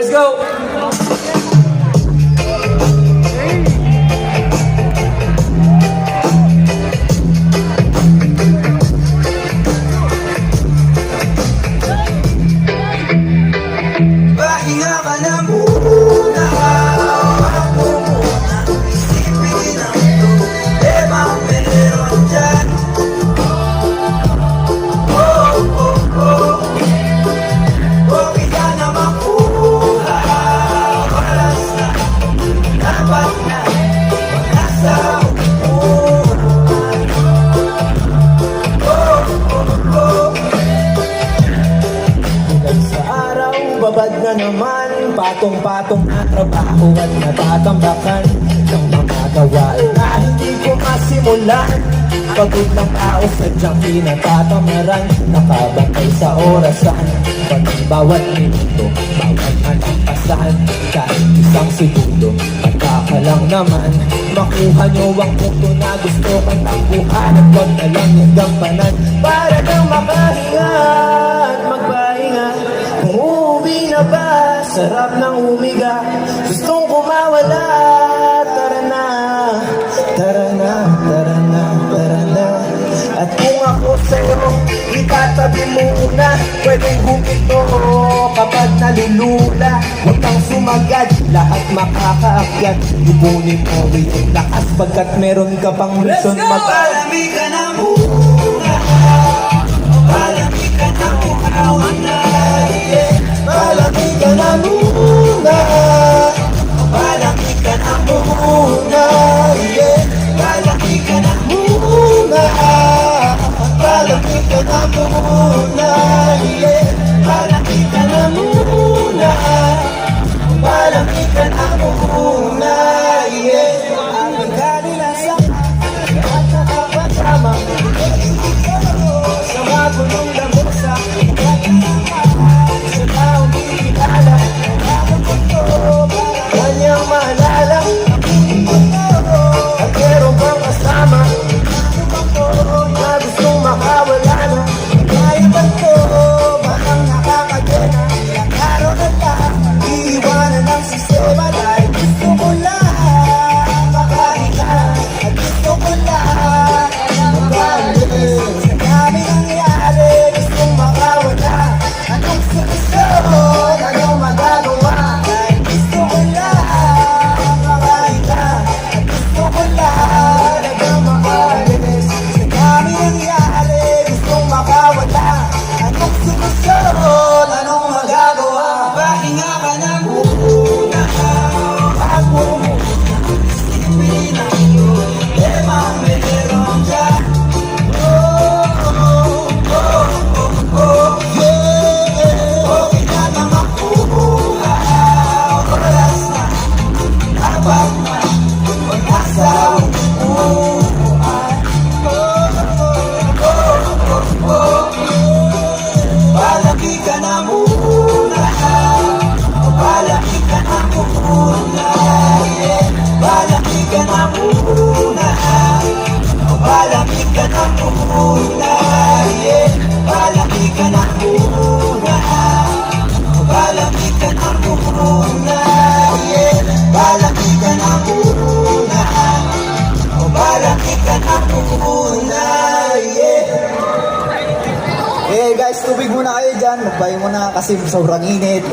Let's go! Pahinga ka na muna, ako muna, isipin ang problemang meron dyan. Okay ka na makuha, para sa dapat na nasa upuan. Hanggang sa araw, babad na naman, patong-patong na trabaho at natatambakan ng mga gawain na hindi ko masimulan. Pagod ng tao, sadyang pinatatamaran, nakabantay sa orasan, pati bawat minuto, bawat anampasan, kahit isang segundo, pagkaka lang naman, makuha nyo ang punto na gusto kang takbuhan, at wag na lang yung gampanan, para kang makahinga at magpahinga. Kung uuwi na ba, sarap ng humiga, gustong kumawala, tara na, tara na, tara na, tara na. At kung ako sa'yo, itatabi muna, pwedeng humito kapag nalulula. Huwag kang sumagad, lahat makakaakyat, ipunin mo yung lakas pagkat meron ka pang mission. Mapalamig ka na muna, malamig ka na muna, malamig ka na muna, malamig ka na muna, malamig ka na muna, malamig ka na muna, malamig ka na muna, malamig ka na muna, ang kanila sa at nakapasama sa mabulong lamesa. Kanyang maalala at meron bang kasama na gustong makawala na. Kaya ba ito? Bakang nakakagena, ilang araw na lang iiwanan ng sistema, dahil gusto ko lang makahinga at gusto ko lang makahinga. Sa dami nangyari, gustong makawala. Anong solusyon? Anong magagawa? Dahil gusto ko lang makahinga at gusto ko lang makalis. Sa dami nangyari, gustong makawala. Anong solusyon? Anong magagawa? Pahinga ka na muna, ako muna, isipin ang problema meron dyan. Okay ka na makuha, oras na, dapat na mag-asa upuan. Palaki ka na muna, palaki ka na muna, palaki ka na muna, palaki ka na muna, palaki ka na muna, palaki ka na muna, palaki ka na muna, palaki ka na muna. Eh guys, tubig muna kayo dyan, magpahin muna kasi sobrang init.